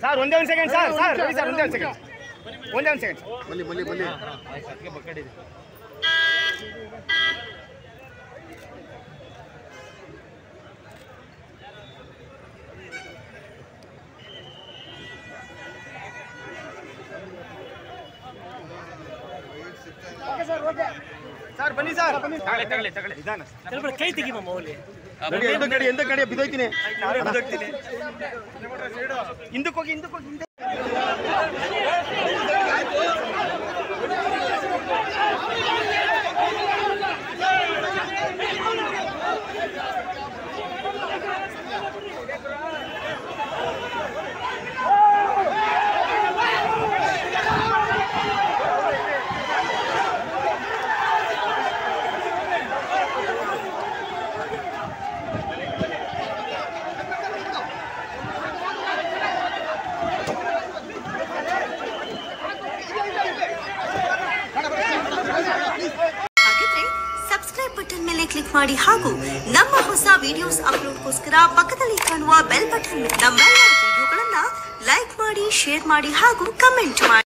Sir ಒಂದೇ ಒಂದು second sir sir ನೋಡಿ ಸರ್ ಒಂದೇ ಒಂದು ಸೆಕೆಂಡ್ ಬನ್ನಿ ಸರ್ ಬನ್ನಿ ಸರ್ ತಗೊಳ್ಳಿ ನಿಧಾನ ಕೈ ತೆಗಿ ಮೌಲಿ ಎಂತ ಕಡೆ ಬಿದ್ದೋಗ್ತೀನಿ ಹಿಂದಕ್ಕೆ ಹೋಗಿ ಕ್ಲಿಕ್ ಮಾಡಿ ಹಾಗೂ ನಮ್ಮ ಹೊಸ ವಿಡಿಯೋಸ್ ಅಪ್ಲೋಡ್ಗೋಸ್ಕರ ಪಕ್ಕದಲ್ಲಿ ಕಾಣುವ ಬೆಲ್ ಬಟನ್ ನಮ್ಮೆಲ್ಲ ವಿಡಿಯೋಗಳನ್ನ ಲೈಕ್ ಮಾಡಿ, ಶೇರ್ ಮಾಡಿ ಹಾಗೂ ಕಮೆಂಟ್ ಮಾಡಿ.